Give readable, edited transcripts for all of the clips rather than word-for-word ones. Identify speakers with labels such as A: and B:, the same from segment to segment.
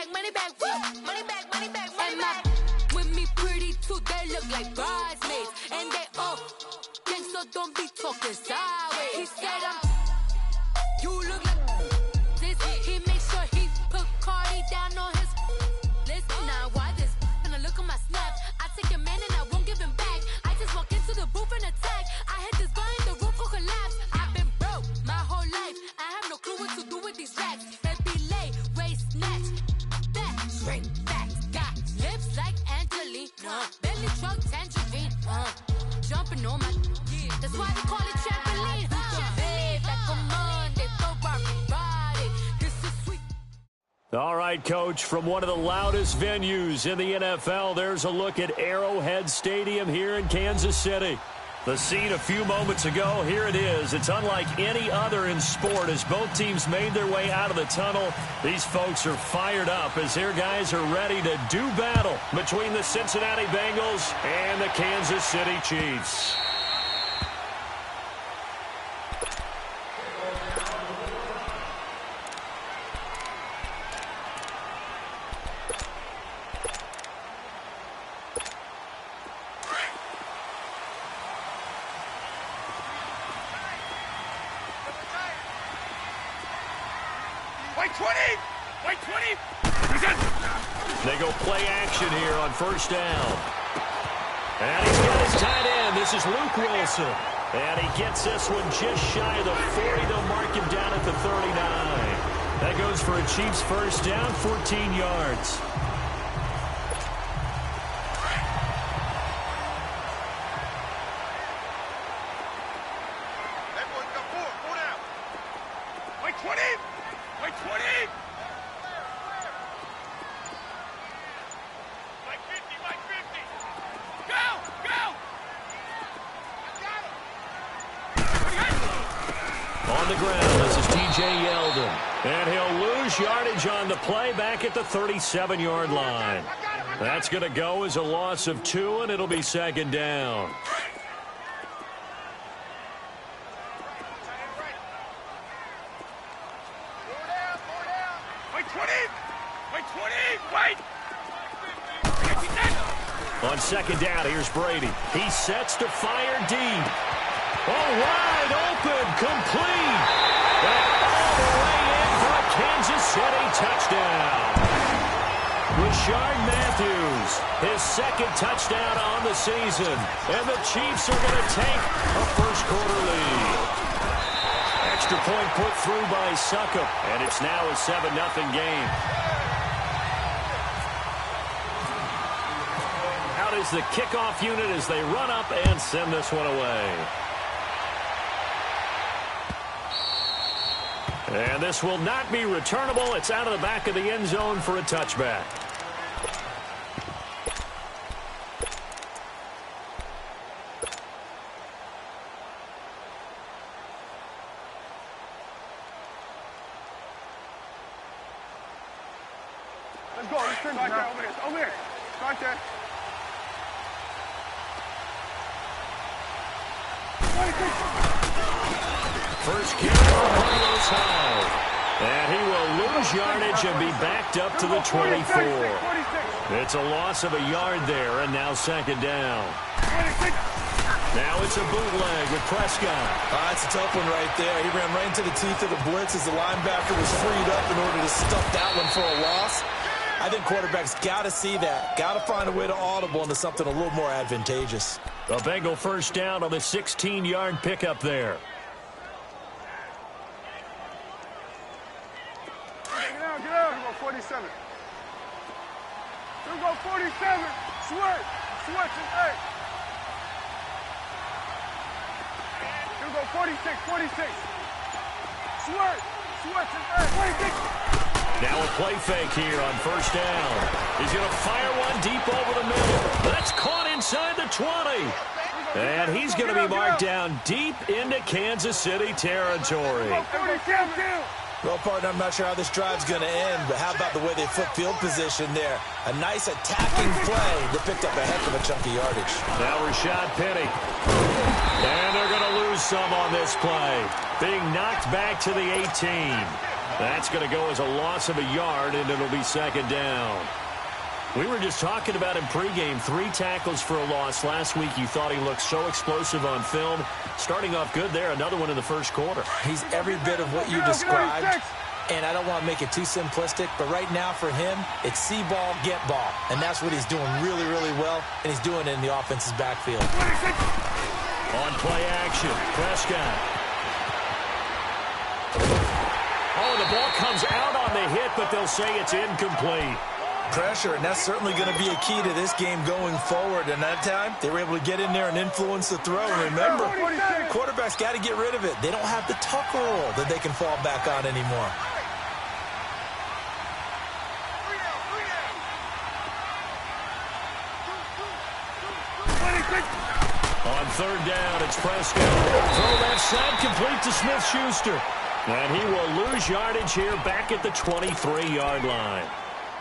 A: money back, woo. Money back, money back, money back. With me pretty too, they look like bridesmaids. And they all gang, so don't be talking sideways. He said you look like this. He make sure he put Cardi down on his list. Now why this? Gonna look at my snap. I take a man and I won't give him back. I just walk into the booth and attack. I hit this guy in the roof will collapse. I've been broke my whole life. I have no clue what to do with these racks. That be late, waist snatch. That straight facts. Got lips like Angelina. Belly truck tangerine. Jumping on my that's why they call it trampoline. Babe, like a Monday, Ferrari body. This is sweet.
B: All right, Coach, from one of the loudest venues in the NFL, there's a look at Arrowhead Stadium here in Kansas City. The scene a few moments ago, here it is. It's unlike any other in sport as both teams made their way out of the tunnel. These folks are fired up as their guys are ready to do battle between the Cincinnati Bengals and the Kansas City Chiefs. They go play action here on first down. And he's got his tight end. This is Luke Wilson. And he gets this one just shy of the 40. They'll mark him down at the 39. That goes for a Chiefs first down, 14 yards. And he'll lose yardage on the play back at the 37-yard line. That's going to go as a loss of 2, and it'll be second down. On second down, here's Brady. He sets to fire deep. Oh, wide open, complete. All the way in for a Kansas City touchdown. Rashard Matthews, his second touchdown on the season. And the Chiefs are going to take a first-quarter lead. Extra point put through by Succop, and it's now a 7-0 game. Out is the kickoff unit as they run up and send this one away. And this will not be returnable. It's out of the back of the end zone for a touchback.
C: Let's go. Let's turn back there. Over there. Over here. Right there.
B: First kick goes high. And he will lose yardage and be backed up to the 24. It's a loss of a yard there, and now second down. Now it's a bootleg with Prescott.
D: That's a tough one right there. He ran right into the teeth of the blitz as the linebacker was freed up in order to stuff that one for a loss. I think quarterbacks got to see that. Got to find a way to audible into something a little more advantageous.
B: A Bengal first down on the 16-yard pickup there.
C: Get out. Here we go, 47. Here we go, 47. Switch. Switch and eight. Here we go, 46. 46. Switch. Switch and eight. 46.
B: Now a play fake here on first down. He's going to fire one deep over the middle. That's caught inside the 20. And he's going to be marked down deep into Kansas City territory.
D: Well, partner, I'm not sure how this drive's going to end, but how about the way they flip field position there? A nice attacking play that picked up a heck of a chunk of yardage.
B: Now Rashad Penny. And they're going to lose some on this play. Being knocked back to the 18. That's going to go as a loss of a yard, and it'll be second down. We were just talking about him pregame. 3 tackles for a loss. Last week you thought he looked so explosive on film. Starting off good there. Another one in the first quarter.
D: He's every bit of what you described. And I don't want to make it too simplistic, but right now for him, it's see ball, get ball. And that's what he's doing really, really well, and he's doing it in the offense's backfield.
B: On play action, Prescott. Oh, the ball comes out on the hit, but they'll say it's incomplete.
D: Pressure, and that's certainly going to be a key to this game going forward. And that time, they were able to get in there and influence the throw. And remember, quarterbacks got to get rid of it. They don't have the tuck roll that they can fall back on anymore.
B: On third down, it's Prescott. Throw left side, complete to Smith-Schuster. And he will lose yardage here back at the 23-yard line.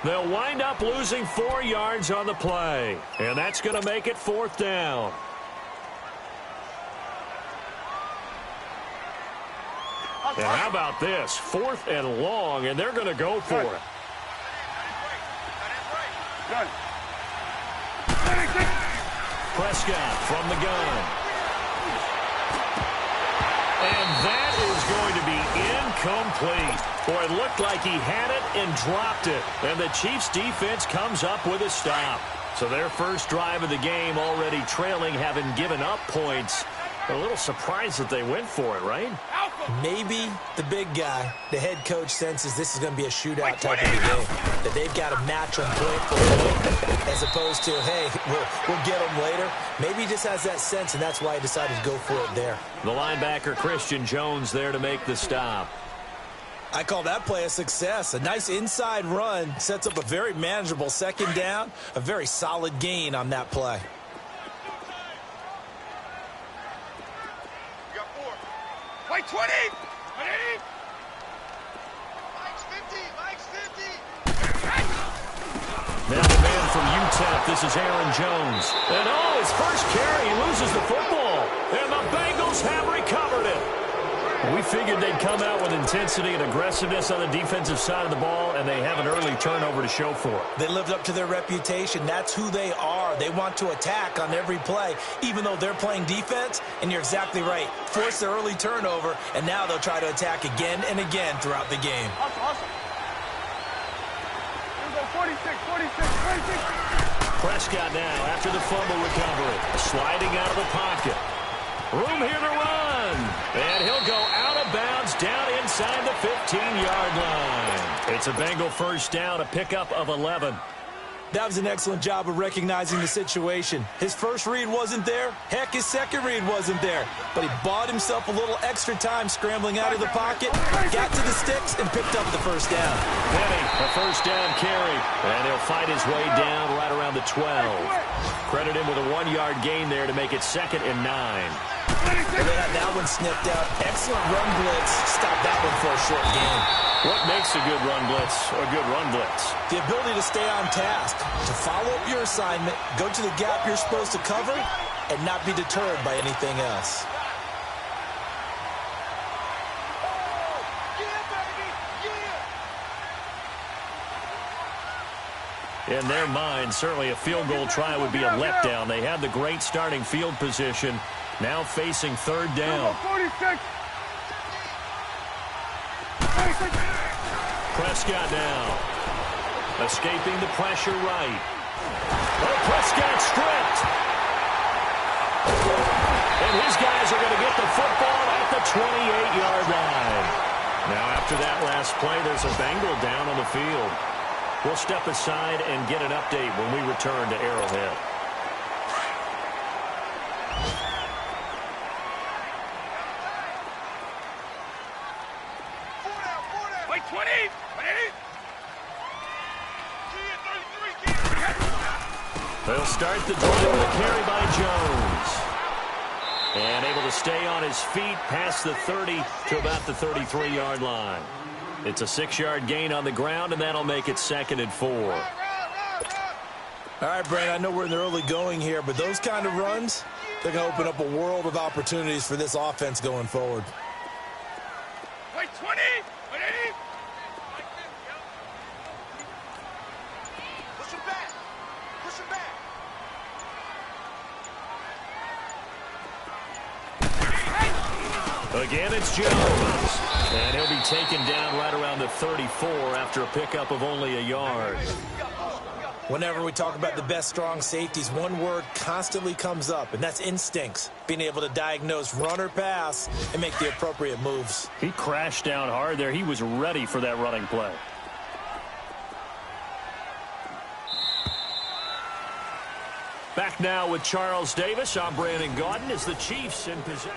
B: They'll wind up losing 4 yards on the play. And that's going to make it 4th down. And how about this? 4th and long, and they're going to go for it. Prescott from the gun. And that is going to be incomplete. Boy, it looked like he had it and dropped it. And the Chiefs defense comes up with a stop. So their first drive of the game already trailing, having given up points. A little surprised that they went for it, right?
D: Maybe the big guy, the head coach, senses this is going to be a shootout type of a game. That they've got to match them point for point, as opposed to, hey, we'll get them later. Maybe he just has that sense, and that's why he decided to go for it there.
B: The linebacker, Christian Jones, there to make the stop.
D: I call that play a success. A nice inside run sets up a very manageable second down, a very solid gain on that play.
C: Wait, 20!
E: Mike's 50! Mike's 50!
B: Now the man from UTEP, this is Aaron Jones. And oh, his first carry, he loses the football. And the Bengals have recovered it. We figured they'd come out with intensity and aggressiveness on the defensive side of the ball, and they have an early turnover to show for it.
D: They lived up to their reputation. That's who they are. They want to attack on every play, even though they're playing defense. And you're exactly right. Force the early turnover, and now they'll try to attack again and again throughout the game.
C: Awesome. Here we go, 46, 46.
B: Prescott now after the fumble recovery. Sliding out of the pocket. Room here to run. And he'll go out of bounds down inside the 15-yard line. It's a Bengal first down, a pickup of 11.
D: That was an excellent job of recognizing the situation. His first read wasn't there. Heck, his second read wasn't there. But he bought himself a little extra time scrambling out of the pocket, got to the sticks, and picked up the first down.
B: Penny, a first down carry. And he'll fight his way down right around the 12. Credit him with a 1-yard gain there to make it 2nd and 9.
D: Well, they had that one snipped out. Excellent run blitz. Stop that one for a short game.
B: What makes a good run blitz a good run blitz?
D: The ability to stay on task, to follow up your assignment, go to the gap you're supposed to cover, and not be deterred by anything else.
B: In their mind, certainly a field goal try would be a letdown. They had the great starting field position. Now facing 3rd down.
C: 46.
B: Prescott now. Escaping the pressure right. Oh, Prescott stripped. And his guys are going to get the football at the 28-yard line. Now after that last play, there's a Bengal down on the field. We'll step aside and get an update when we return to Arrowhead.
C: Wait, 20!
B: They'll start the drive with a carry by Jones. And able to stay on his feet past the 30 to about the 33-yard line. It's a 6-yard gain on the ground, and that'll make it 2nd and 4.
D: All right, Brent, I know we're in the early going here, but those kind of runs, they're going to open up a world of opportunities for this offense going forward.
C: Wait, 20!
E: Push him back.
B: Again, it's Jones. And he'll be taken down right around the 34 after a pickup of only a yard.
D: Whenever we talk about the best strong safeties, one word constantly comes up, and that's instincts. Being able to diagnose run or pass and make the appropriate moves.
B: He crashed down hard there. He was ready for that running play. Back now with Charles Davis. I'm Brandon Gaudin as the Chiefs in possession.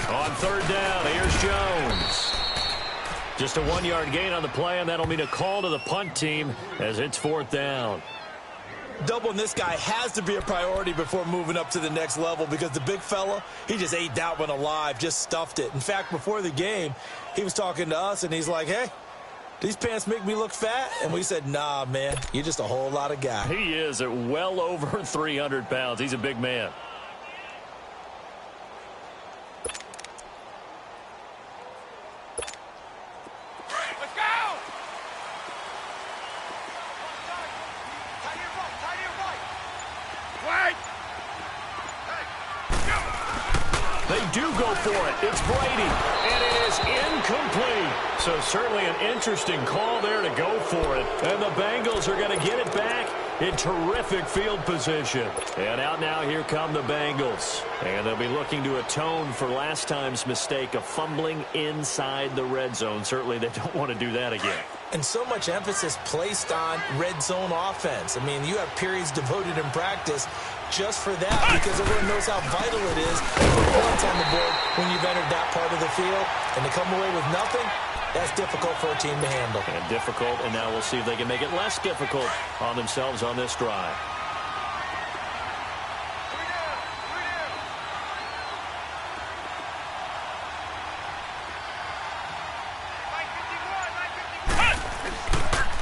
B: On third down, here's Jones. Just a 1-yard gain on the play, and that'll mean a call to the punt team as it's fourth down.
D: Doubling this guy has to be a priority before moving up to the next level because the big fella, he just ate that one alive, just stuffed it. In fact, before the game, he was talking to us, and he's like, hey, these pants make me look fat? And we said, nah, man, you're just a whole lot of guy.
B: He is at well over 300 pounds. He's a big man. They do go for it. It's Brady, and it is incomplete. So certainly an interesting call there to go for it. And the Bengals are going to get it back in terrific field position. And out now, here come the Bengals. And they'll be looking to atone for last time's mistake of fumbling inside the red zone. Certainly they don't want to do that again.
D: And so much emphasis placed on red zone offense. I mean, you have periods devoted in practice just for that because everyone knows how vital it is to put points on the board when you've entered that part of the field. And to come away with nothing, that's difficult for a team to handle.
B: And difficult, and now we'll see if they can make it less difficult on themselves on this drive.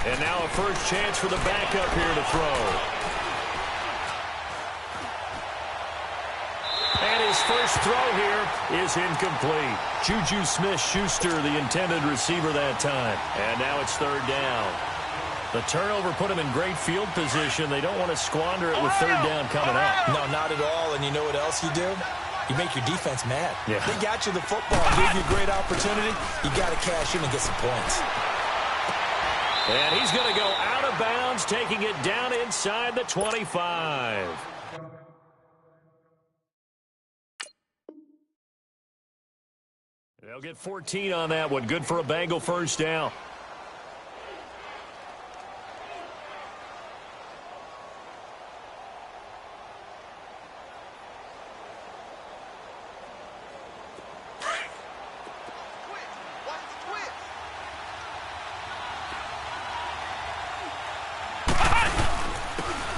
B: And now a first chance for the backup here to throw. And his first throw here is incomplete. Juju Smith-Schuster, the intended receiver that time. And now it's third down. The turnover put him in great field position. They don't want to squander it with third down coming up.
D: No, not at all. And you know what else you do? You make your defense mad.
B: Yeah.
D: They got you the football, gave you a great opportunity. You got to cash in and get some points.
B: And he's going to go out of bounds, taking it down inside the 25. They'll get 14 on that one. Good for a Bengal first down.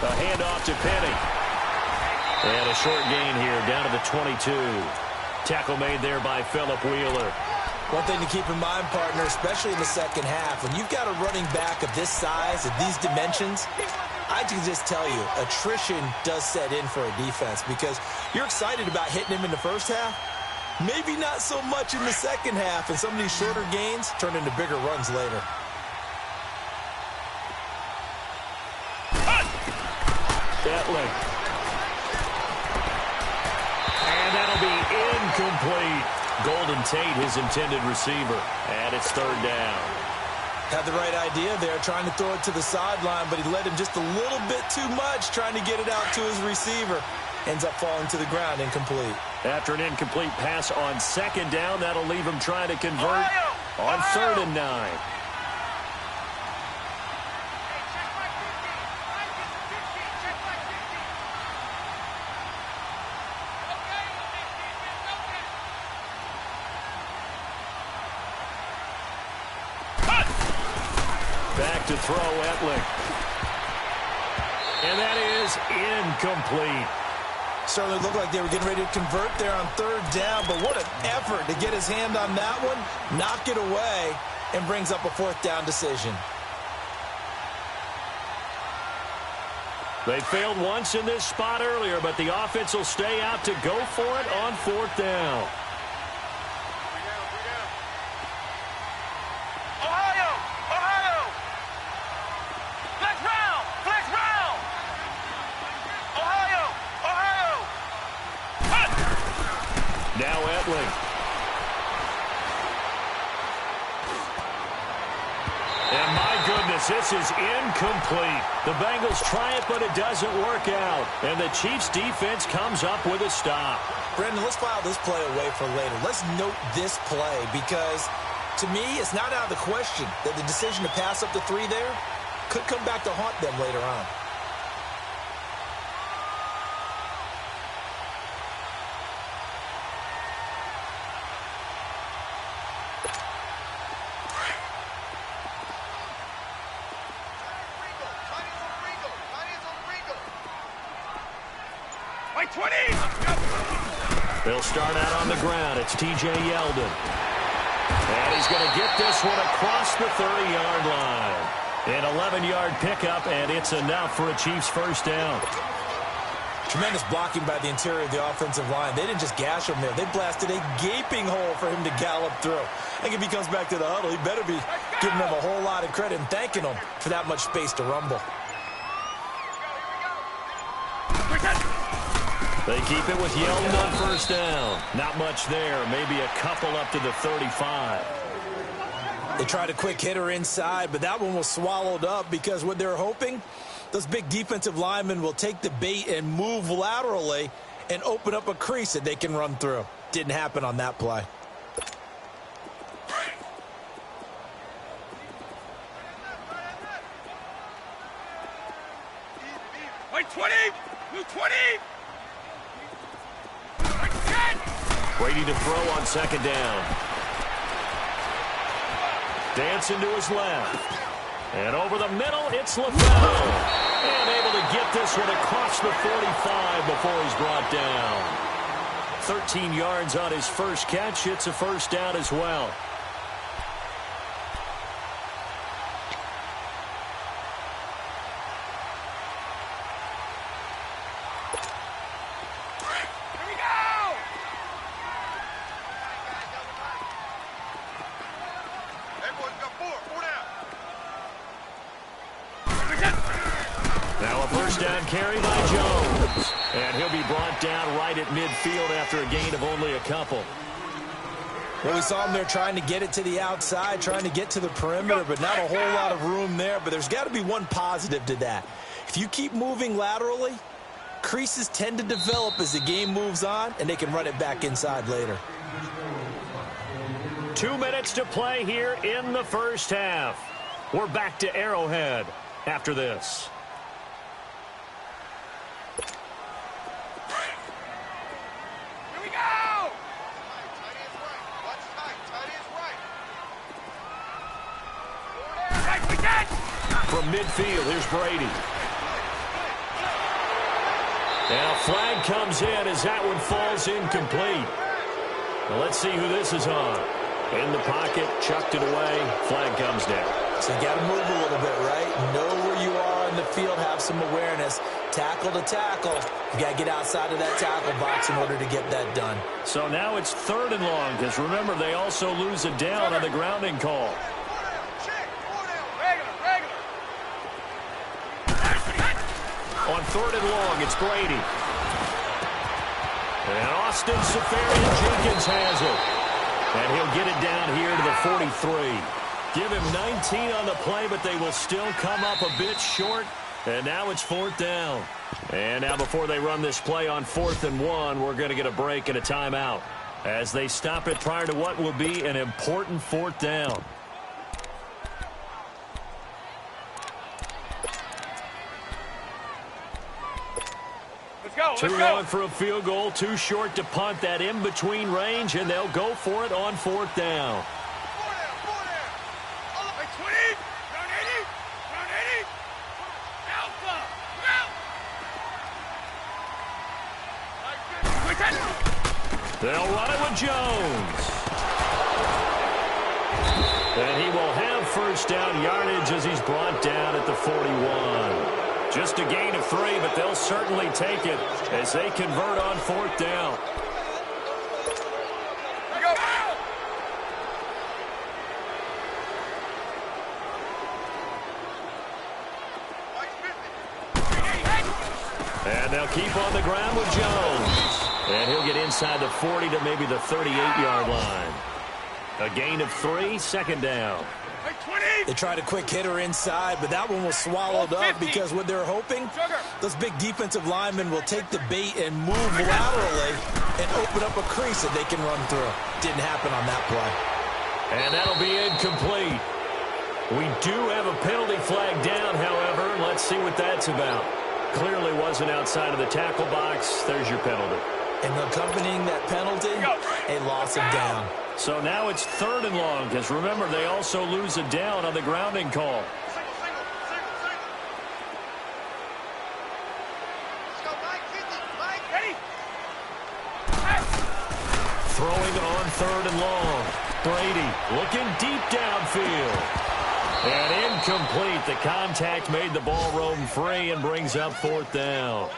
B: A handoff to Penny. And a short gain here down to the 22. Tackle made there by Phillip Wheeler.
D: One thing to keep in mind, partner, especially in the second half, when you've got a running back of this size, of these dimensions, I can just tell you, attrition does set in for a defense because you're excited about hitting him in the first half. Maybe not so much in the second half, and some of these shorter gains turn into bigger runs later.
B: Etling. And that'll be incomplete. Golden Tate, his intended receiver. And it's third down.
D: Had the right idea there, trying to throw it to the sideline, but he led him just a little bit too much, trying to get it out to his receiver. Ends up falling to the ground, incomplete.
B: After an incomplete pass on second down, that'll leave him trying to convert on third and 9. Back to throw, Etling. And that is incomplete.
D: Certainly looked like they were getting ready to convert there on third down, but what an effort to get his hand on that one, knock it away, and brings up a fourth down decision.
B: They failed once in this spot earlier, but the offense will stay out to go for it on fourth down.
E: Ohio! Ohio! Flex round! Flex round! Ohio! Ohio!
B: Now Etling. And my goodness, this is incomplete. The Bengals try it, but it doesn't work out. And the Chiefs' defense comes up with a stop.
D: Brendan, let's file this play away for later. Let's note this play because, to me, it's not out of the question that the decision to pass up the 3 there could come back to haunt them later on.
B: They'll start out on the ground. It's T.J. Yeldon. And he's going to get this one across the 30-yard line. An 11-yard pickup, and it's enough for a Chiefs first down.
D: Tremendous blocking by the interior of the offensive line. They didn't just gash him there. They blasted a gaping hole for him to gallop through. I think if he comes back to the huddle, he better be giving them a whole lot of credit and thanking them for that much space to rumble.
B: They keep it with Yeldon on first down. Not much there. Maybe a couple up to the 35.
D: They tried a quick hitter inside, but that one was swallowed up because what they're hoping, those big defensive linemen will take the bait and move laterally and open up a crease that they can run through. Didn't happen on that play.
E: Wait, 20! Move 20!
B: Brady to throw on second down. Dancing to his left. And over the middle, it's LaFell. And able to get this one across the 45 before he's brought down. 13 yards on his first catch. It's a first down as well. Carry by Jones. And he'll be brought down right at midfield after a gain of only a couple.
D: Well, we saw him there trying to get it to the outside, trying to get to the perimeter, but not a whole lot of room there. But there's got to be one positive to that. If you keep moving laterally, creases tend to develop as the game moves on, and they can run it back inside later.
B: 2 minutes to play here in the first half. We're back to Arrowhead after this. From midfield, here's Brady. And a flag comes in as that one falls incomplete. Now let's see who this is on. In the pocket, chucked it away, flag comes down.
D: So you got to move a little bit, right? Know where you are in the field, have some awareness. Tackle to tackle. You got to get outside of that tackle box in order to get that done. So
B: now it's 3rd and long, because remember, they also lose a down on the grounding call. On 3rd and long, it's Brady. And Austin Seferian-Jenkins has it. And he'll get it down here to the 43. Give him 19 on the play, but they will still come up a bit short. And now it's 4th down. And now before they run this play on 4th and 1, we're going to get a break and a timeout as they stop it prior to what will be an important 4th down. Too long for a field goal, too short to punt that in-between range, and they'll go for it on 4th down.
E: Round 80. Alpha. Out.
B: They'll run it with Jones. And he will have first down yardage as he's brought down at the 41. Just a gain of 3, but they'll certainly take it as they convert on 4th down. And they'll keep on the ground with Jones. And he'll get inside the 40 to maybe the 38-yard line. A gain of 3, 2nd down.
D: They tried a quick hitter inside, but that one was swallowed up because what they're hoping, those big defensive linemen will take the bait and move laterally and open up a crease that they can run through. Didn't happen on that play.
B: And that'll be incomplete. We do have a penalty flag down, however. Let's see what that's about. Clearly wasn't outside of the tackle box. There's your penalty.
D: And accompanying that penalty, a loss of down.
B: So now it's 3rd and long, because remember, they also lose a down on the grounding call. Throwing on 3rd and long. Brady looking deep downfield. And incomplete. The contact made the ball roam free and brings up 4th down.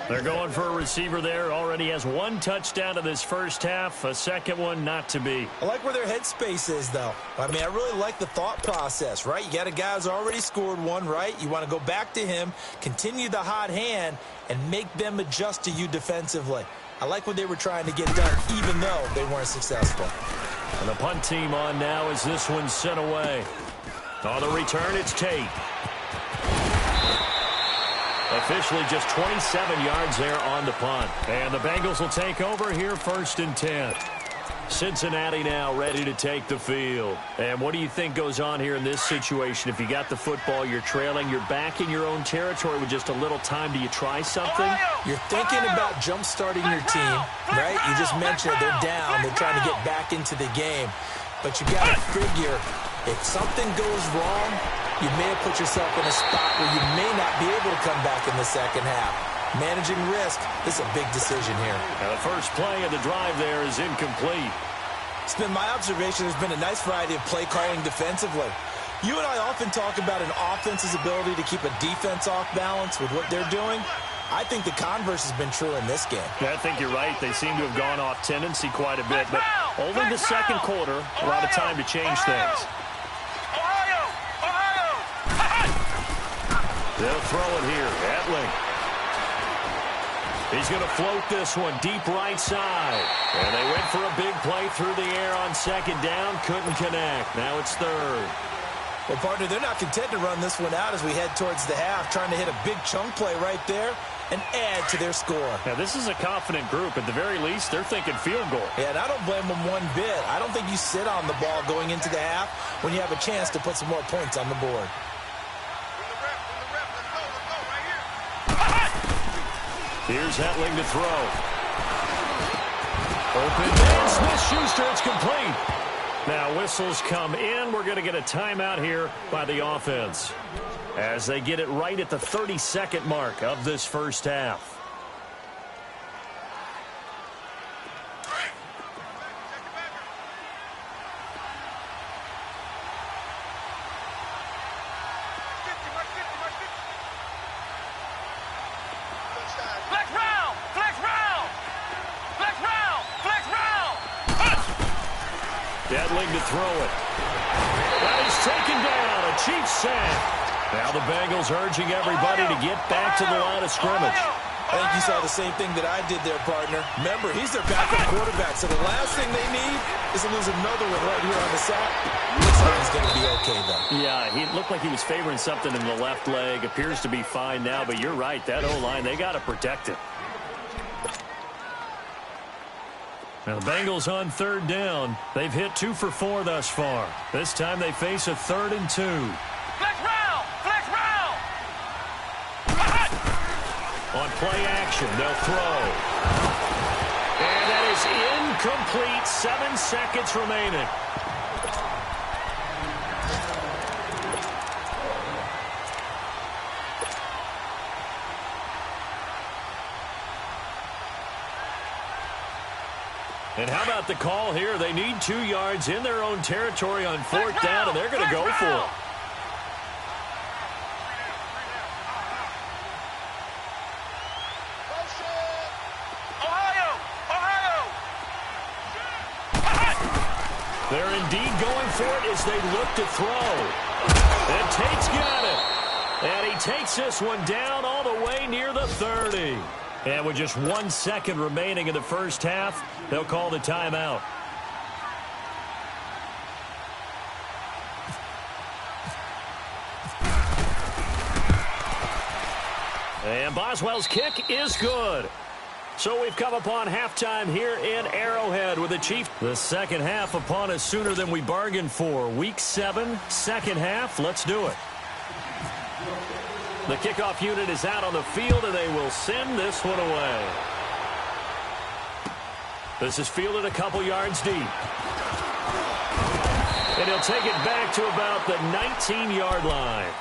B: They're going for a receiver there. Already has 1 touchdown in this first half. A second one not to be.
D: I like where their headspace is, though. I mean, I really like the thought process, right? You got a guy who's already scored 1, right? You want to go back to him, continue the hot hand, and make them adjust to you defensively. I like what they were trying to get done, even though they weren't successful.
B: And the punt team on now as this one's sent away. On the return, it's Tate. Officially just 27 yards there on the punt. And the Bengals will take over here 1st and 10. Cincinnati now ready to take the field. And what do you think goes on here in this situation? If you got the football, you're trailing, you're back in your own territory with just a little time. Do you try something?
D: You're thinking about jump-starting your team, right? You just mentioned it. They're down. They're trying to get back into the game. But you got to figure if something goes wrong, you may have put yourself in a spot where you may not be able to come back in the second half. Managing risk, this is a big decision here.
B: Now the first play of the drive there is incomplete.
D: It's been my observation there's been a nice variety of play calling defensively. You and I often talk about an offense's ability to keep a defense off balance with what they're doing. I think the converse has been true in this game.
B: Yeah, I think you're right. They seem to have gone off tendency quite a bit, but only the second quarter, a lot of time to change things. They'll throw it here. Etling. He's going to float this one deep right side. And they went for a big play through the air on 2nd down. Couldn't connect. Now it's 3rd.
D: Well, partner, they're not content to run this one out as we head towards the half, trying to hit a big chunk play right there and add to their score.
B: Now, this is a confident group. At the very least, they're thinking field goal.
D: Yeah, and I don't blame them one bit. I don't think you sit on the ball going into the half when you have a chance to put some more points on the board.
B: Here's Etling to throw. Open man, Smith-Schuster, it's complete. Now whistles come in. We're going to get a timeout here by the offense as they get it right at the 32nd mark of this first half. Etling to throw it. That is taken down. A Chiefs sack. Now the Bengals urging everybody to get back to the line of scrimmage.
D: I think you saw the same thing that I did there, partner. Remember, he's their backup quarterback, so the last thing they need is to lose another one right here on the sack. Looks like he's going to be okay, though.
B: Yeah, he looked like he was favoring something in the left leg. Appears to be fine now, but you're right. That O-line, they got to protect it. Now the Bengals on 3rd down. They've hit 2 for 4 thus far. This time they face a 3rd and 2.
E: Flex round! Flex round!
B: On play action, they'll throw. And that is incomplete. 7 seconds remaining. And how about the call here? They need 2 yards in their own territory on 4th down, and they're going to go for it. They're indeed going for it as they look to throw. And Tate's got it. And he takes this one down all the way near the 30. And with just 1 second remaining in the first half, they'll call the timeout. And Boswell's kick is good. So we've come upon halftime here in Arrowhead with the Chiefs. The second half upon us sooner than we bargained for. Week 7, second half. Let's do it. The kickoff unit is out on the field, and they will send this one away. This is fielded a couple yards deep. And he'll take it back to about the 19-yard line.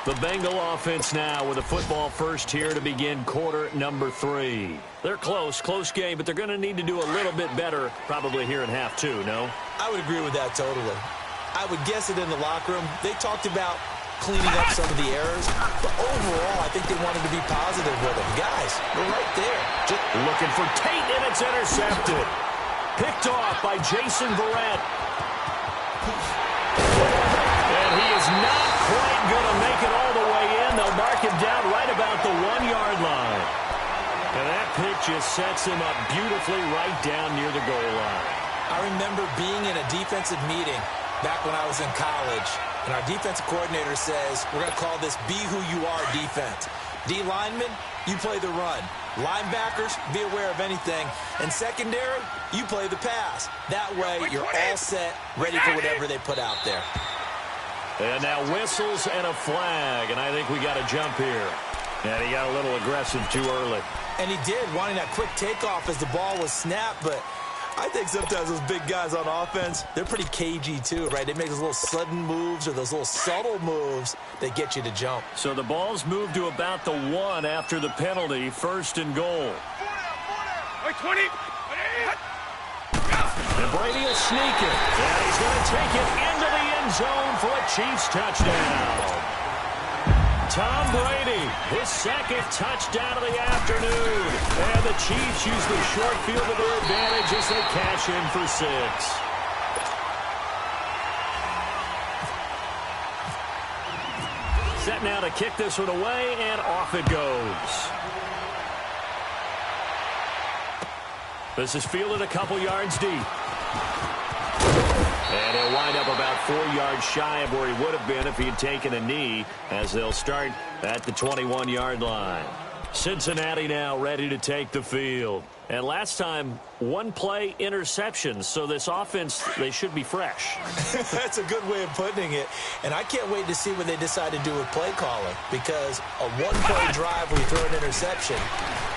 B: The Bengal offense now with a football first here to begin quarter number 3. They're close game, but they're going to need to do a little bit better probably here in half 2, no?
D: I would agree with that totally. I would guess it in the locker room. They talked about cleaning up some of the errors, but overall, I think they wanted to be positive with them. Guys, we're right there.
B: Just looking for Tate, and it's intercepted. Picked off by Jason Verrett. And he is not quite going to make it all the way in. They'll mark him down right about the 1-yard line. And that pick just sets him up beautifully right down near the goal line.
D: I remember being in a defensive meeting back when I was in college, and our defensive coordinator says, we're going to call this Be Who You Are defense. D linemen, you play the run. Linebackers, be aware of anything. And secondary, you play the pass. That way, you're all set, ready for whatever they put out there.
B: And now whistles and a flag, and I think we got a jump here. And he got a little aggressive too early.
D: And he did, wanting that quick takeoff as the ball was snapped, but I think sometimes those big guys on offense, they're pretty cagey too, right? They make those little sudden moves or those little subtle moves that get you to jump.
B: So the ball's moved to about the 1 after the penalty, 1st and goal.
E: 20.
B: And Brady will sneak it. And he's going to take it into the end zone for a Chiefs touchdown. Tom Brady, his 2nd touchdown of the afternoon. And the Chiefs use the short field to their advantage as they cash in for 6. Set now to kick this one away, and off it goes. This is fielded a couple yards deep. And he'll wind up about 4 yards shy of where he would have been if he had taken a knee, as they'll start at the 21-yard line. Cincinnati now ready to take the field. And last time, 1 play interception, so this offense, they should be fresh.
D: That's a good way of putting it. And I can't wait to see what they decide to do with play calling, because a 1-play drive where you throw an interception,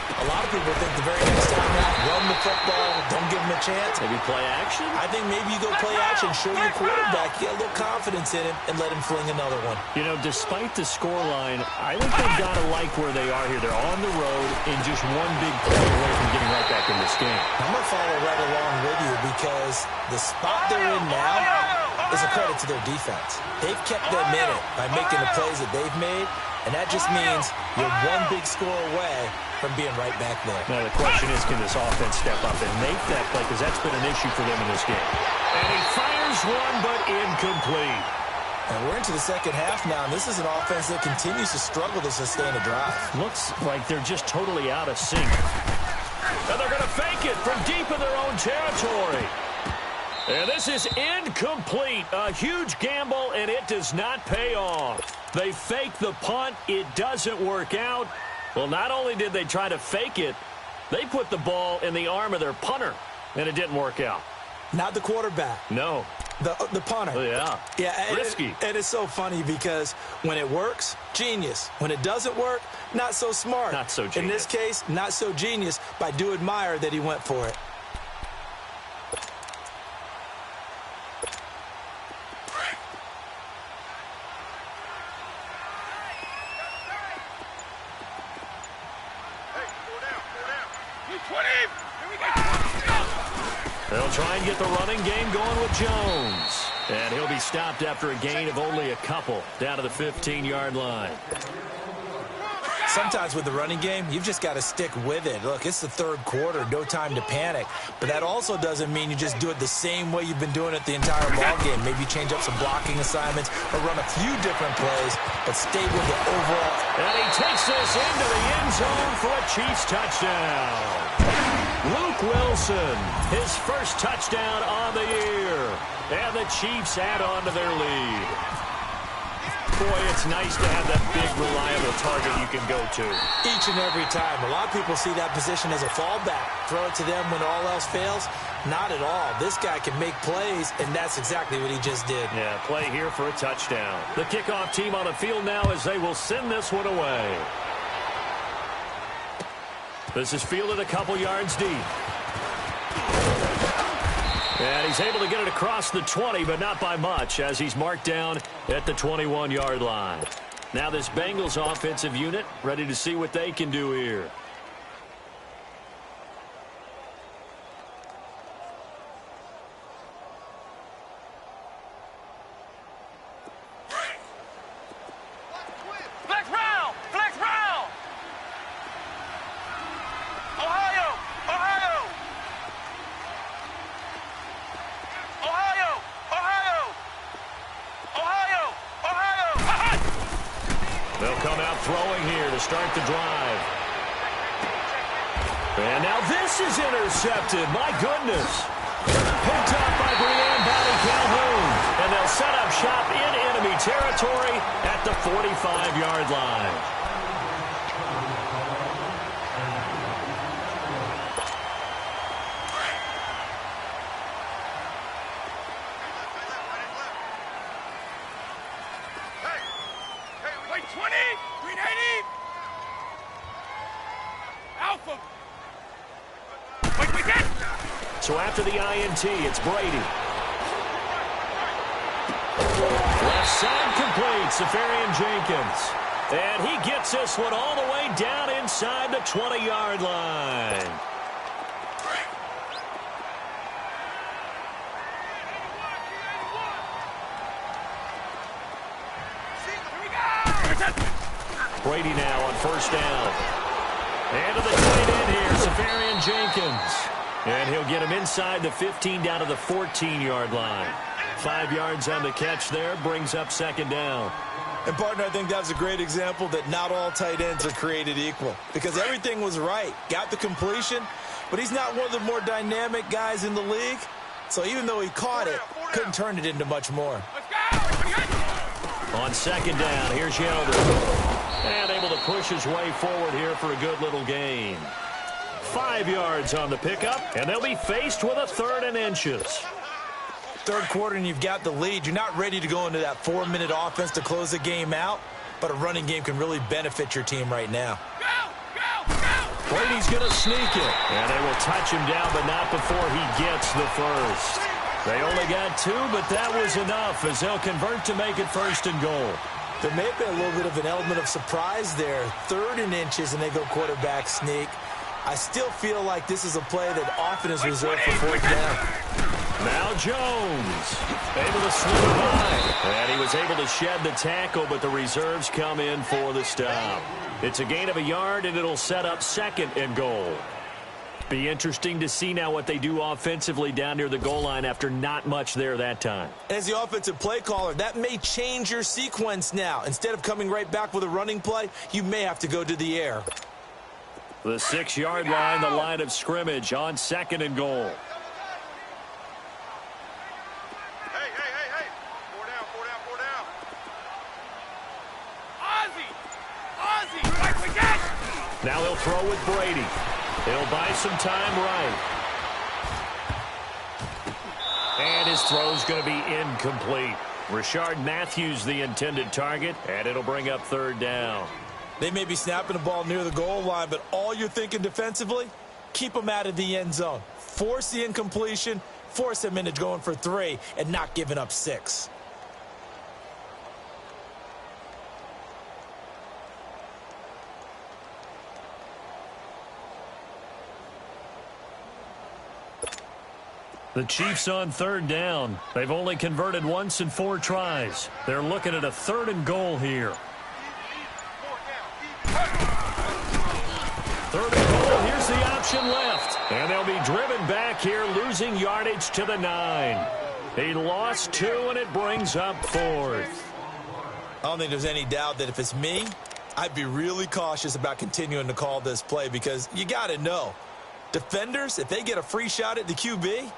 D: a lot of people think the very next time out, run the football, don't give him a chance.
B: Maybe play action?
D: I think maybe you go play action, show your quarterback, get a little confidence in him, and let him fling another one.
B: You know, despite the scoreline, I think they've got to like where they are here. They're on the road in just 1 big play away from getting right back in this game.
D: I'm going to follow right along with you, because the spot they're in now is a credit to their defense. They've kept them in it by making the plays that they've made, and that just means you're 1 big score away from being right back there.
B: Now, the question is, can this offense step up and make that play? Because that's been an issue for them in this game. And he fires one, but incomplete.
D: And we're into the second half now, and this is an offense that continues to struggle to sustain a drive.
B: Looks like they're just totally out of sync. And they're going to fake it from deep in their own territory. And this is incomplete. A huge gamble, and it does not pay off. They fake the punt. It doesn't work out. Well, not only did they try to fake it, they put the ball in the arm of their punter, and it didn't work out.
D: Not the quarterback.
B: No.
D: The punter.
B: Oh, yeah.
D: Yeah.
B: Risky.
D: And it's so funny because when it works, genius. When it doesn't work, not so smart.
B: Not so genius.
D: In this case, not so genius, but I do admire that he went for it.
B: try and get the running game going with Jones. And he'll be stopped after a gain of only a couple, down to the 15-yard line.
D: Sometimes with the running game, you've just got to stick with it. Look, it's the third quarter, no time to panic. But that also doesn't mean you just do it the same way you've been doing it the entire ball game. Maybe change up some blocking assignments or run a few different plays, but stay with the overall.
B: And he takes this into the end zone for a Chiefs touchdown. Luke Wilson, his first touchdown on the year. And the Chiefs add on to their lead. Boy, it's nice to have that big, reliable target you can go to.
D: Each and every time. A lot of people see that position as a fallback. Throw it to them when all else fails. Not at all. This guy can make plays, and that's exactly what he just did.
B: Yeah, play here for a touchdown. The kickoff team on the field now as they will send this one away. This is fielded a couple yards deep. And he's able to get it across the 20, but not by much, as he's marked down at the 21-yard line. Now this Bengals offensive unit ready to see what they can do here.
E: Flex round! Flex round! Ohio! Ohio! Ohio! Ohio! Ohio! Ohio!
B: They'll come out throwing here to start the drive. And now this is intercepted. My goodness. Picked up by Brianne Bobby Calhoun. And they'll set up shop in enemy territory at the 45-yard line.
E: Hey, wait, 20! 380! Alpha! Wait, get!
B: So after the INT, it's Brady. Left side complete, Safarian Jenkins. And he gets this one all the way down inside the 20-yard line. Brady now on first down. And to the tight end here, Safarian Jenkins. And he'll get him inside the 15 down to the 14-yard line. 5 yards on the catch there, brings up second down.
D: And, partner, I think that's a great example that not all tight ends are created equal. Because everything was right. Got the completion, but he's not one of the more dynamic guys in the league. So even though he caught it, couldn't turn it into much more.
B: On second down, here's Yeldon. And able to push his way forward here for a good little gain. 5 yards on the pickup, and they'll be faced with a 3rd and inches.
D: Third quarter and you've got the lead. You're not ready to go into that 4-minute offense to close the game out, but a running game can really benefit your team right now.
B: Brady's going to sneak it, and they will touch him down, but not before he gets the first. They only got 2, but that was enough as they'll convert to make it 1st and goal.
D: There may have been a little bit of an element of surprise there. 3rd and inches, and they go quarterback sneak. I still feel like this is a play that often is reserved for 4th down.
B: Now Jones, able to slip by. And he was able to shed the tackle, but the reserves come in for the stop. It's a gain of a yard, and it'll set up 2nd and goal. Be interesting to see now what they do offensively down near the goal line after not much there that time.
D: As the offensive play caller, that may change your sequence now. Instead of coming right back with a running play, you may have to go to the air.
B: The 6-yard line, the line of scrimmage on 2nd and goal.
E: Hey. 4 down. Ozzie! Right, we get!
B: Now he'll throw with Brady. He'll buy some time right. And his throw's going to be incomplete. Rashard Matthews the intended target, and it'll bring up 3rd down.
D: They may be snapping the ball near the goal line, but all you're thinking defensively, keep them out of the end zone. Force the incompletion, force them into going for 3, and not giving up 6.
B: The Chiefs on third down. They've only converted once in 4 tries. They're looking at a 3rd and goal here. 3rd and goal. Here's the option left. And they'll be driven back here, losing yardage to the 9. He lost 2, and it brings up 4th.
D: I don't think there's any doubt that if it's me, I'd be really cautious about continuing to call this play because you got to know, defenders, if they get a free shot at the QB,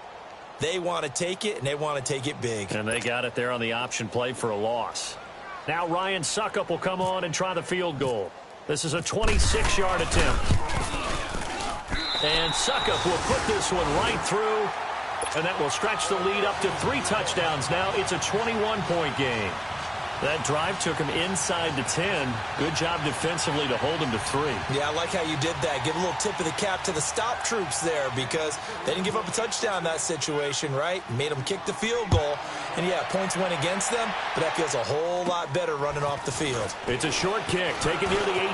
D: they want to take it, and they want to take it big.
B: And they got it there on the option play for a loss. Now Ryan Suckup will come on and try the field goal. This is a 26-yard attempt. And Suckup will put this one right through, and that will stretch the lead up to 3 touchdowns. Now it's a 21-point game. That drive took him inside the 10. Good job defensively to hold him to 3.
D: Yeah, I like how you did that. Give a little tip of the cap to the stop troops there because they didn't give up a touchdown in that situation, right? Made them kick the field goal. And, yeah, points went against them, but that feels a whole lot better running off the field.
B: It's a short kick, taken near the 18.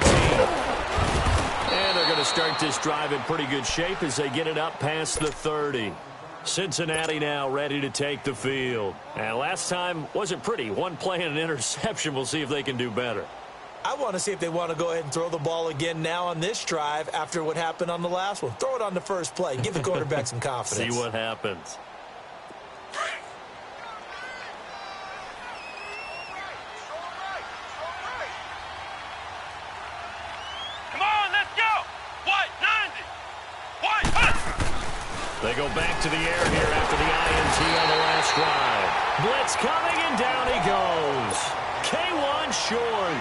B: And they're going to start this drive in pretty good shape as they get it up past the 30. Cincinnati now ready to take the field. And last time wasn't pretty. 1 play and an interception. We'll see if they can do better.
D: I want to see if they want to go ahead and throw the ball again now on this drive after what happened on the last one. Throw it on the first play. Give the quarterback some confidence.
B: See what happens.
E: Come on, let's go. White, 90. White, hut.
B: They go back to the air here after the INT on the last drive. Blitz coming, and down he goes. K1 short.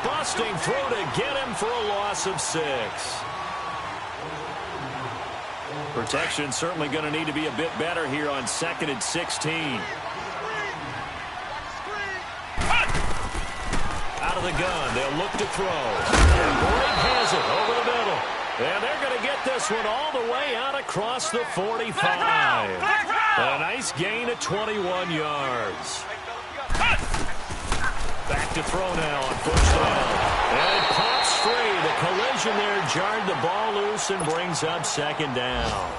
B: Busting through to get him for a loss of 6. Protection certainly going to need to be a bit better here on 2nd and 16. Out of the gun, they'll look to throw. And Blake has it over the middle. And they're going to get this one all the way out across the 45. A nice gain of 21 yards. Back to throw now on 1st down. And it pops free. The collision there jarred the ball loose and brings up 2nd down.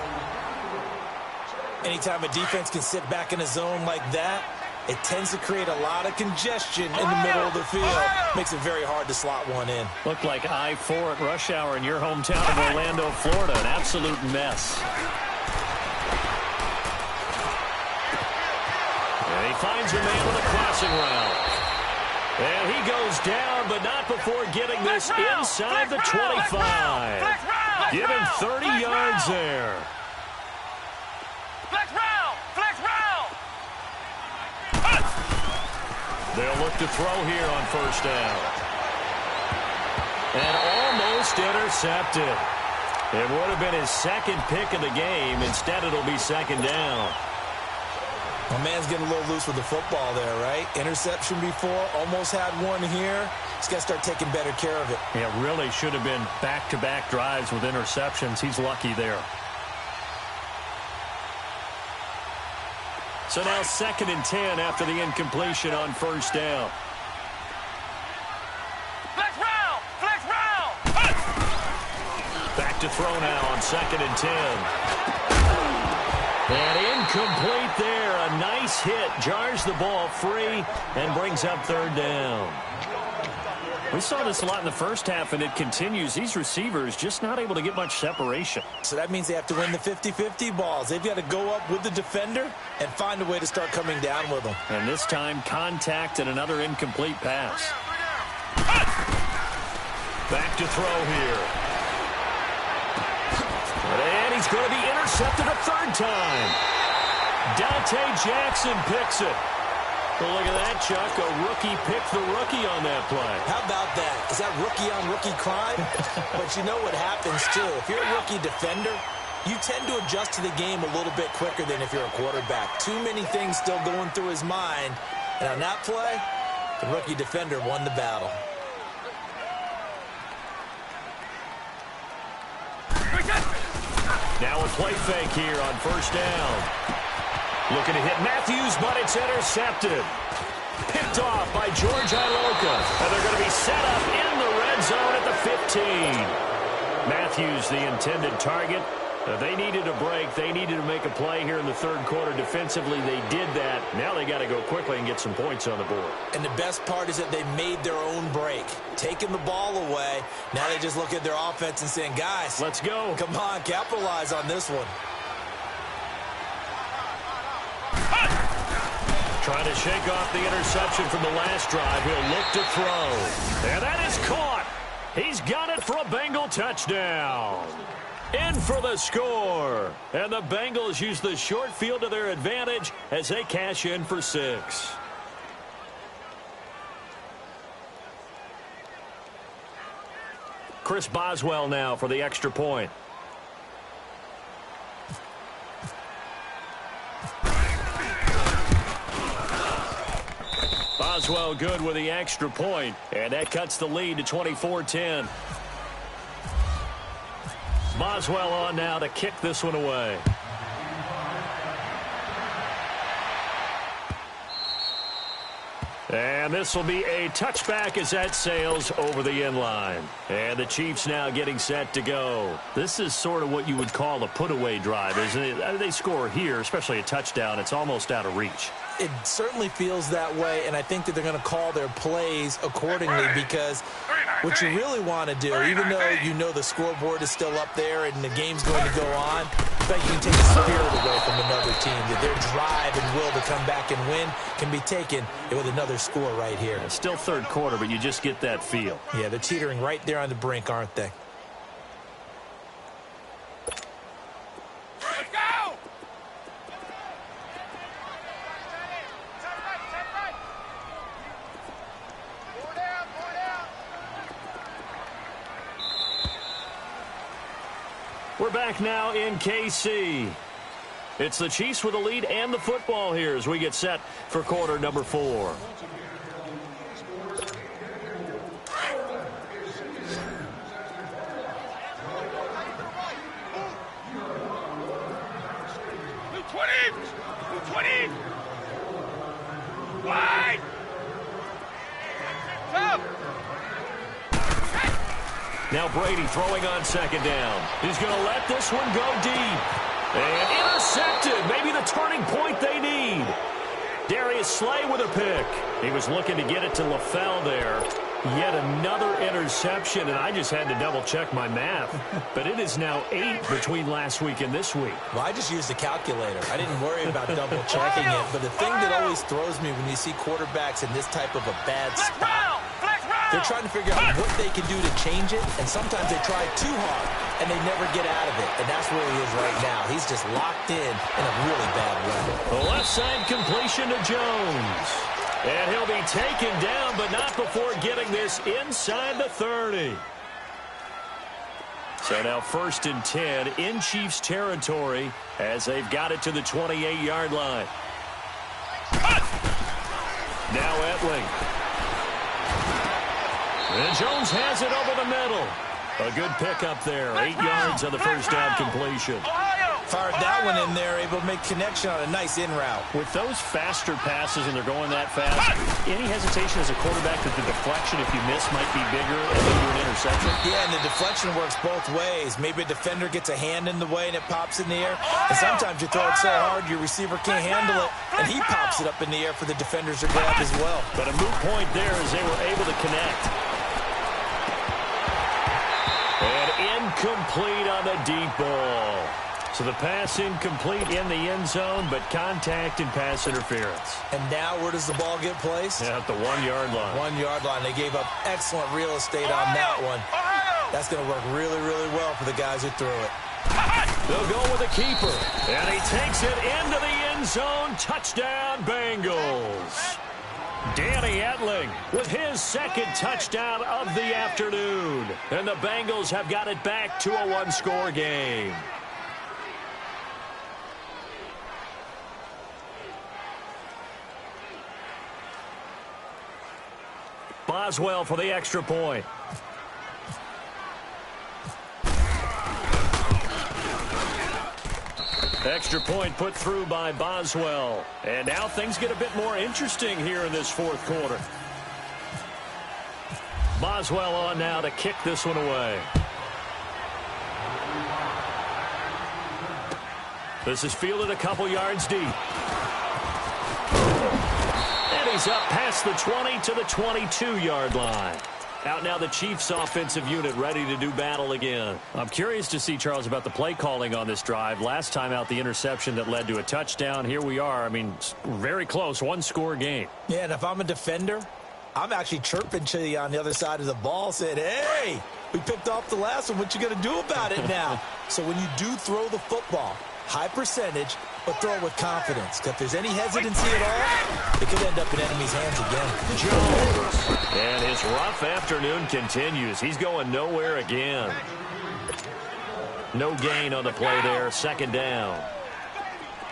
D: Anytime a defense can sit back in a zone like that, it tends to create a lot of congestion in the middle of the field. Makes it very hard to slot one in.
B: Looked like I-4 at rush hour in your hometown of Orlando, Florida. An absolute mess. And he finds a man with a crossing route. And he goes down, but not before getting this inside the 25. Give him 30 yards there. They'll look to throw here on 1st down. And almost intercepted. It would have been his 2nd pick of the game. Instead, it'll be 2nd down.
D: My man's getting a little loose with the football there, right? Interception before, almost had one here. He's got to start taking better care of it.
B: Yeah, really should have been back-to-back drives with interceptions. He's lucky there. So now 2nd and 10 after the incompletion on 1st down.
E: Flex round! Flex round!
B: Back to throw now on 2nd and 10. And incomplete there. A nice hit. Jars the ball free and brings up 3rd down. We saw this a lot in the first half, and it continues. These receivers just not able to get much separation.
D: So that means they have to win the 50-50 balls. They've got to go up with the defender and find a way to start coming down with them.
B: And this time, contact and another incomplete pass. Back to throw here. And he's going to be intercepted a 3rd time. Dante Jackson picks it. Well, look at that, Chuck. A rookie picked the rookie on that play.
D: How about that? Is that rookie-on-rookie crime? But you know what happens, too. If you're a rookie defender, you tend to adjust to the game a little bit quicker than if you're a quarterback. Too many things still going through his mind. And on that play, the rookie defender won the battle.
B: Now a play fake here on 1st down. Looking to hit Matthews, but it's intercepted. Picked off by George Iloka. And they're going to be set up in the red zone at the 15. Matthews, the intended target. They needed a break. They needed to make a play here in the third quarter. Defensively, they did that. Now they got to go quickly and get some points on the board.
D: And the best part is that they made their own break. Taking the ball away. Now they just look at their offense and saying, guys,
B: let's go.
D: Come on, capitalize on this one.
B: Trying to shake off the interception from the last drive. He'll look to throw. And that is caught. He's got it for a Bengal touchdown. In for the score. And the Bengals use the short field to their advantage as they cash in for 6. Chris Boswell now for the extra point. Boswell good with the extra point, and that cuts the lead to 24-10. Boswell on now to kick this one away. And this will be a touchback as that sails over the end line. And the Chiefs now getting set to go. This is sort of what you would call a put-away drive, isn't it? They score here, especially a touchdown. It's almost out of reach.
D: It certainly feels that way, and I think that they're going to call their plays accordingly because what you really want to do, even though you know the scoreboard is still up there and the game's going to go on, but you can take the spirit away from another team, that their drive and will to come back and win can be taken with another score right here.
B: It's still third quarter, but you just get that feel.
D: Yeah, they're teetering right there on the brink, aren't they?
E: Let's go!
B: We're back now in KC. It's the Chiefs with the lead and the football here as we get set for quarter number 4.
E: Wide! Tough!
B: Now Brady throwing on second down. He's going to let this one go deep. And intercepted. Maybe the turning point they need. Darius Slay with a pick. He was looking to get it to LaFell there. Yet another interception, and I just had to double-check my math. But it is now 8 between last week and this week.
D: Well, I just used the calculator. I didn't worry about double-checking it. But the thing that always throws me when you see quarterbacks in this type of a bad spot, they're trying to figure out what they can do to change it, and sometimes they try too hard, and they never get out of it. And that's where he is right now. He's just locked in a really bad way.
B: The left side completion to Jones. And he'll be taken down, but not before getting this inside the 30. So now 1st and 10 in Chiefs territory as they've got it to the 28-yard line. Now Etling. And Jones has it over the middle. A good pickup there. 8 yards on the first down completion.
D: Fired that one in there, able to make connection on a nice in route.
B: With those faster passes and they're going that fast, any hesitation as a quarterback that the deflection, if you miss, might be bigger and then do an interception?
D: Yeah, and the deflection works both ways. Maybe a defender gets a hand in the way and it pops in the air. And sometimes you throw it so hard your receiver can't handle it, and he pops it up in the air for the defenders to grab as well.
B: But a moot point there as they were able to connect. And incomplete on the deep ball. So the pass incomplete in the end zone, but contact and pass interference.
D: And now where does the ball get placed?
B: Yeah, at the 1-yard line.
D: 1-yard line. They gave up excellent real estate on that one. That's going to work really, really well for the guys who threw it.
B: They'll go with a keeper. And he takes it into the end zone. Touchdown, Bengals. Danny Etling with his second touchdown of the afternoon. And the Bengals have got it back to a 1-score game. Boswell for the extra point. Extra point put through by Boswell. And now things get a bit more interesting here in this fourth quarter. Boswell on now to kick this one away. This is fielded a couple yards deep. And he's up past the 20 to the 22-yard line. Out now the Chiefs offensive unit ready to do battle again. I'm curious to see, Charles, about the play calling on this drive. Last time out, the interception that led to a touchdown. Here we are. I mean, very close, one-score game.
D: Yeah, and if I'm a defender, I'm actually chirping to you on the other side of the ball, saying, hey, we picked off the last one. What you going to do about it now? So when you do throw the football, high percentage, but throw it with confidence. Because if there's any hesitancy at all, it could end up in enemy's hands again.
B: Jones. And his rough afternoon continues. He's going nowhere again. No gain on the play there. Second down.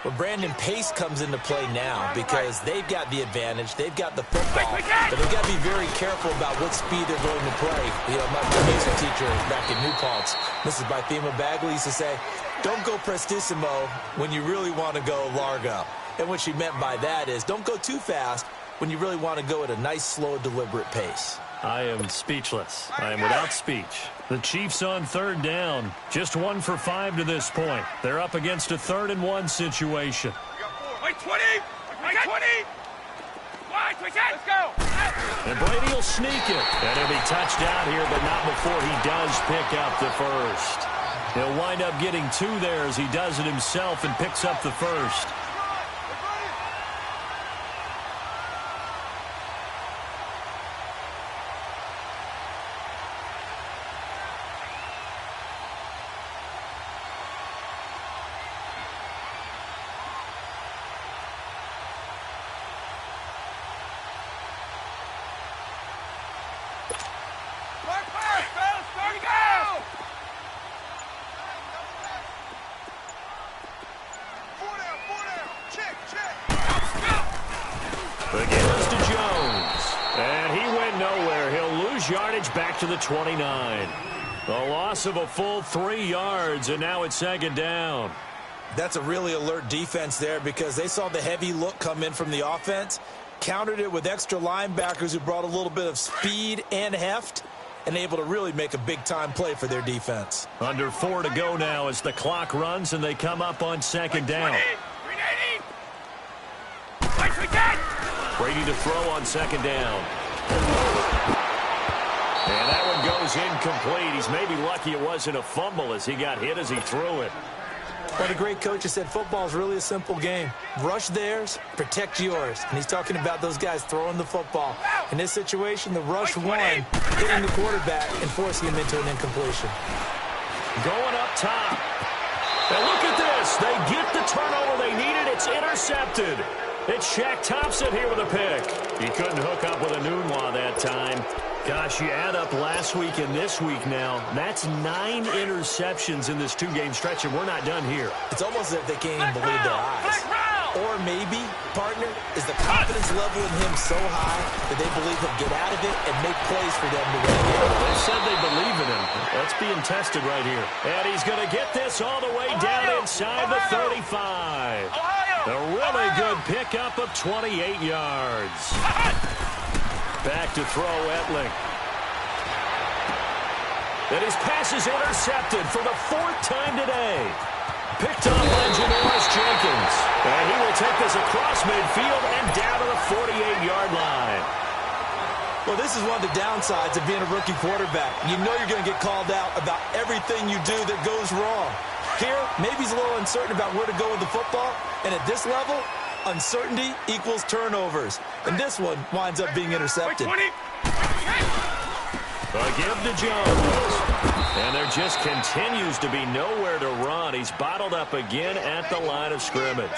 D: Well, Brandon, pace comes into play now because they've got the advantage. They've got the football. But they've got to be very careful about what speed they're going to play. You know, my music teacher back in New Paltz, Mrs. Bythema Bagley, used to say, don't go prestissimo when you really want to go largo. And what she meant by that is don't go too fast when you really want to go at a nice, slow, deliberate pace.
B: I am speechless. I am without speech. The Chiefs on third down. Just 1 for 5 to this point. They're up against a 3rd-and-1 situation.
E: Wait, 20! Wait, 20! Let's go!
B: And Brady will sneak it. And he'll be touched out here, but not before he does pick up the first. He'll wind up getting 2 there as he does it himself and picks up the first. Begins to Jones. And he went nowhere. He'll lose yardage back to the 29. The loss of a full 3 yards, and now it's second down.
D: That's a really alert defense there because they saw the heavy look come in from the offense, countered it with extra linebackers who brought a little bit of speed and heft, and able to really make a big-time play for their defense.
B: Under 4 to go now as the clock runs, and they come up on second down. Brady to throw on second down. And that one goes incomplete. He's maybe lucky it wasn't a fumble as he got hit as he threw it.
D: What a great coach has said, football is really a simple game. Rush theirs, protect yours. And he's talking about those guys throwing the football. In this situation, the rush one, hitting the quarterback and forcing him into an incompletion.
B: Going up top. And look at this. They get the turnover they needed. It's intercepted. It's Shaq Thompson here with a pick. He couldn't hook up with a Nunwa that time. Gosh, you add up last week and this week now. That's 9 interceptions in this 2-game stretch, and we're not done here.
D: It's almost as if they can't even believe their eyes. Or maybe, partner, is the confidence level in him so high that they believe he'll get out of it and make plays for them to win the game.
B: They said they believe in him. That's being tested right here. And he's going to get this all the way down inside the 35. A really good pickup of 28 yards. Back to throw Etling. And his pass is intercepted for the 4th time today. Picked up by Janoris Jenkins. And he will take this across midfield and down to the 48-yard line.
D: Well, this is one of the downsides of being a rookie quarterback. You know you're going to get called out about everything you do that goes wrong. Here, maybe he's a little uncertain about where to go with the football. And at this level, uncertainty equals turnovers. And this one winds up being intercepted.
B: A give to Jones. And there just continues to be nowhere to run. He's bottled up again at the line of scrimmage.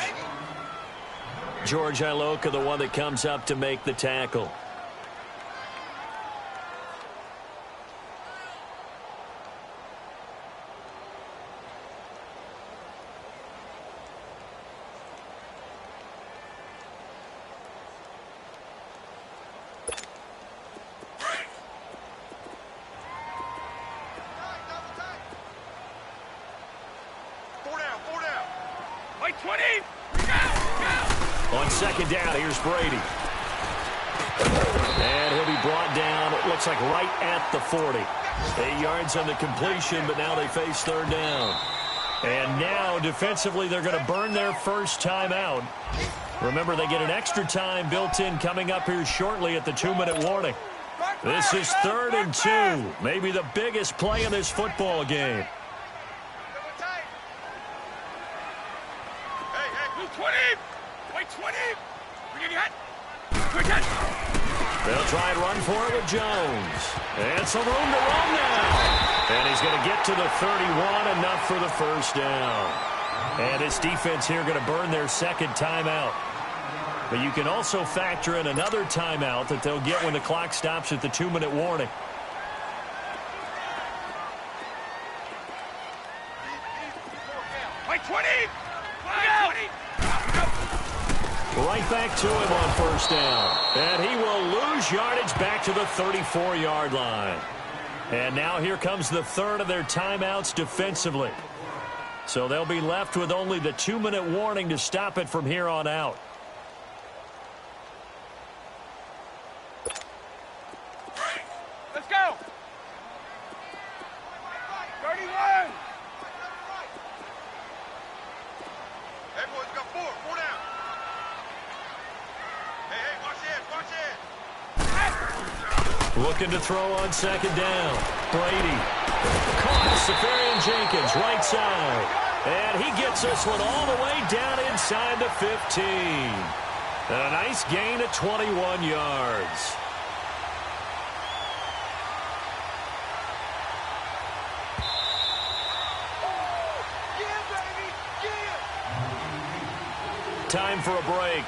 B: George Iloka, the one that comes up to make the tackle. On second down, here's Brady. And he'll be brought down, it looks like right at the 40. 8 yards on the completion, but now they face third down. And now, defensively, they're going to burn their first timeout. Remember, they get an extra time built in coming up here shortly at the 2-minute warning. This is 3rd and 2, maybe the biggest play in this football game.
E: Hey, 20! Wait, 20!
B: They'll try and run for it with Jones. And some room to run now. And he's going to get to the 31, enough for the first down. And this defense here going to burn their second timeout. But you can also factor in another timeout that they'll get when the clock stops at the 2-minute warning.
E: Wait, 20!
B: Right back to him on first down. And he will lose yardage back to the 34-yard line. And now here comes the third of their timeouts defensively. So they'll be left with only the 2-minute warning to stop it from here on out.
E: Let's go! 31! Hey, boys, got 4 down. Hey, watch it.
B: Looking to throw on second down. Brady. Caught Safarian Jenkins, right side. And he gets this one all the way down inside the 15. A nice gain of 21 yards. Time for a break.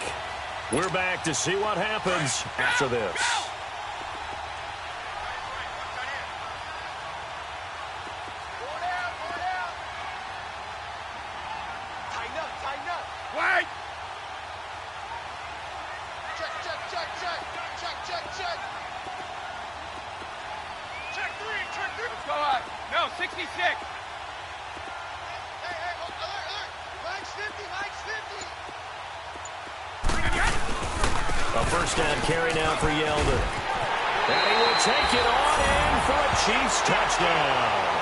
B: We're back to see what happens after this.
E: Tighten up. Wait! Check. Check 3. Let's go up. No, 66. Hey, alert. Mike's 50.
B: A first down carry now for Yeldon. And he will take it on in for a Chiefs touchdown.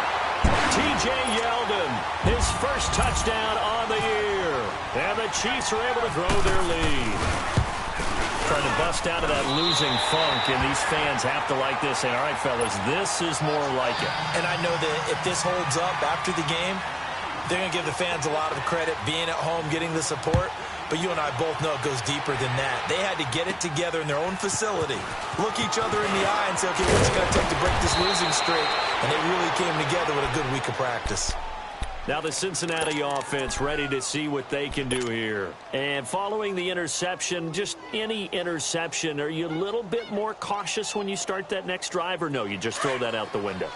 B: T.J. Yeldon, his first touchdown on the year. And the Chiefs are able to grow their lead. Trying to bust out of that losing funk, and these fans have to like this. And, all right, fellas, this is more like it.
D: And I know that if this holds up after the game, they're going to give the fans a lot of credit being at home, getting the support. But you and I both know it goes deeper than that. They had to get it together in their own facility, look each other in the eye and say, okay, what's it going to take to break this losing streak? And they really came together with a good week of practice.
B: Now the Cincinnati offense ready to see what they can do here. And following the interception, just any interception, are you a little bit more cautious when you start that next drive, or no, you just throw that out the window?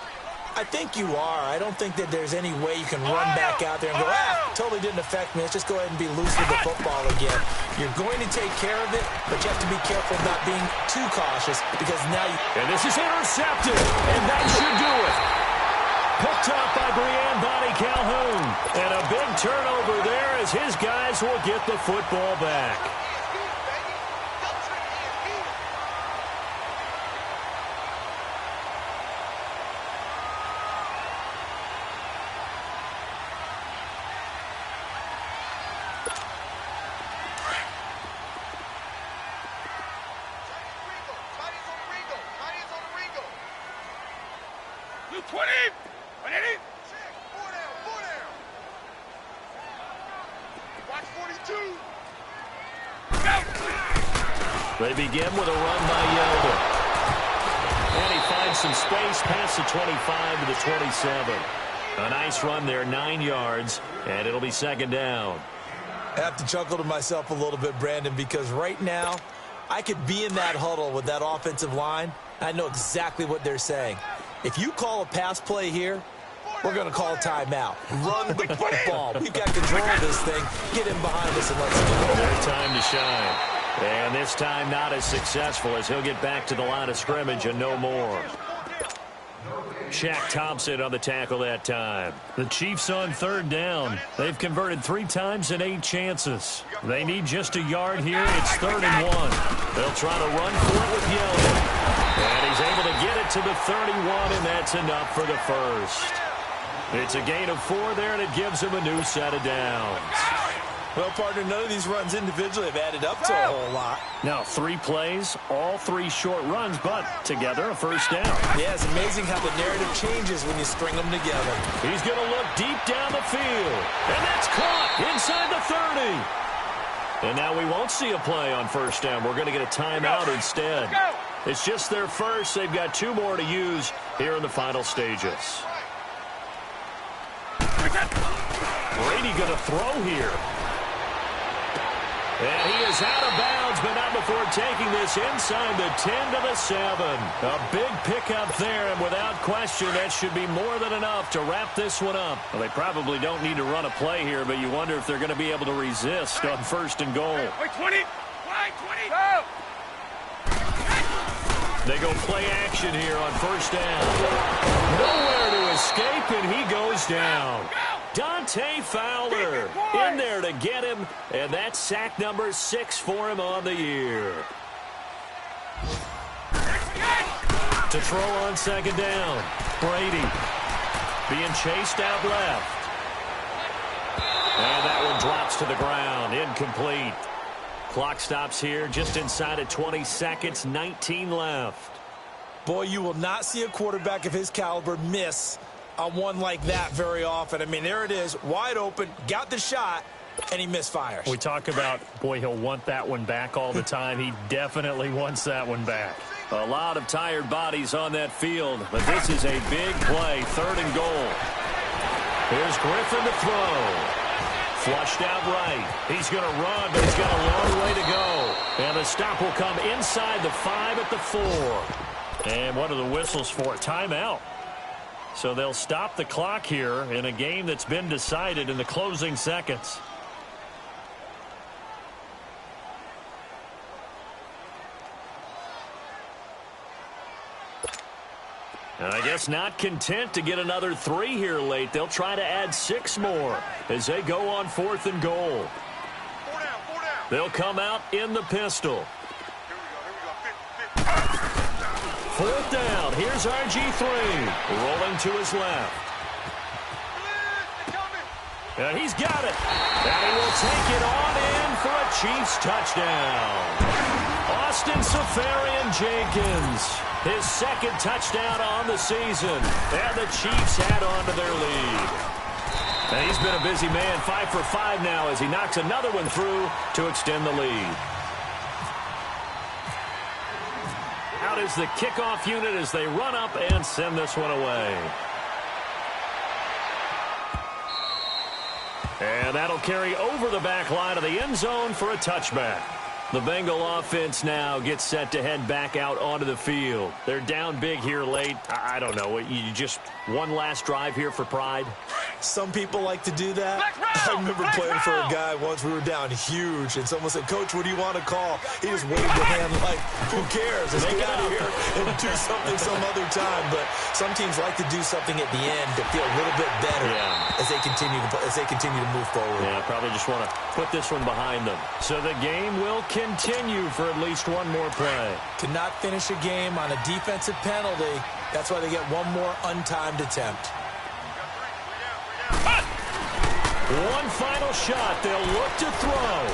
D: I think you are. I don't think that there's any way you can run back out there and go, totally didn't affect me. Let's just go ahead and be loose with the football again. You're going to take care of it, but you have to be careful of not being too cautious because now you...
B: And this is intercepted, and that should do it. Picked up by Brianne Bonnie Calhoun. And a big turnover there as his guys will get the football back. They begin with a run by Yeldon. And he finds some space past the 25 to the 27. A nice run there, 9 yards, and it'll be second down.
D: I have to chuckle to myself a little bit, Brandon, because right now I could be in that huddle with that offensive line. I know exactly what they're saying. If you call a pass play here, we're going to call a timeout. Run the football. We've got control of this thing. Get in behind us and let's go.
B: Their time to shine. And this time not as successful as he'll get back to the line of scrimmage and no more. Shaq Thompson on the tackle that time. The Chiefs on third down. They've converted 3 times in 8 chances. They need just a yard here. It's 3rd and 1. They'll try to run for it with Yeldon. And he's able to get it to the 31, and that's enough for the first. It's a gain of 4 there, and it gives him a new set of downs.
D: Well, partner, none of these runs individually have added up to a whole lot.
B: Now, 3 plays, all 3 short runs, but together a first down.
D: Yeah, it's amazing how the narrative changes when you string them together.
B: He's going to look deep down the field, and that's caught inside the 30. And now we won't see a play on first down. We're going to get a timeout instead. It's just their first. They've got 2 more to use here in the final stages. Brady going to throw here. And he is out of bounds, but not before taking this inside the 10 to the 7. A big pickup there, and without question, that should be more than enough to wrap this one up. Well, they probably don't need to run a play here, but you wonder if they're going to be able to resist on first and goal.
C: Wait, 20. Wait, 20. Go.
B: They go play action here on first down. Nowhere to escape, and he goes down. Dante Fowler in there to get him, and that's sack number 6 for him on the year. To throw on second down, Brady being chased out left. And that one drops to the ground, incomplete. Clock stops here just inside of 20 seconds, 19 left.
D: Boy, you will not see a quarterback of his caliber miss on one like that very often. I mean, there it is, wide open, got the shot, and he misfires.
B: We talk about, boy, he'll want that one back all the time. He definitely wants that one back. A lot of tired bodies on that field, but this is a big play, 3rd and goal. Here's Griffin to throw. Flushed out right. He's going to run, but he's got a long way to go. And the stop will come inside the 5 at the 4. And what are the whistles for? Timeout. So they'll stop the clock here in a game that's been decided in the closing seconds. And I guess not content to get another 3 here late. They'll try to add 6 more as they go on 4th and goal.
C: 4 down, 4 down.
B: They'll come out in the pistol.
C: Here we go.
B: 4th down. Here's RG3 rolling to his left. And he's got it. And he will take it on in for a Chiefs touchdown. Austin Safarian-Jenkins, his 2nd touchdown on the season. And the Chiefs add on to their lead. And he's been a busy man, 5 for 5 now as he knocks another one through to extend the lead. Out is the kickoff unit as they run up and send this one away. And that'll carry over the back line of the end zone for a touchback. The Bengal offense now gets set to head back out onto the field. They're down big here late. I don't know. You just one last drive here for pride?
D: Some people like to do that. I remember playing for a guy once. We were down huge, and someone said, "Coach, what do you want to call?" He just waved a hand like, "Who cares? Let's get out of here and do something some other time." But some teams like to do something at the end to feel a little bit better as they continue to move forward.
B: Yeah, probably just want to put this one behind them. So the game will continue for at least one more play.
D: To not finish a game on a defensive penalty, that's why they get one more untimed attempt.
B: One final shot. They'll look to throw.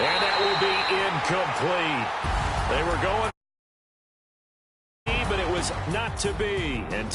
B: And that will be incomplete. They were going, but it was not to be. And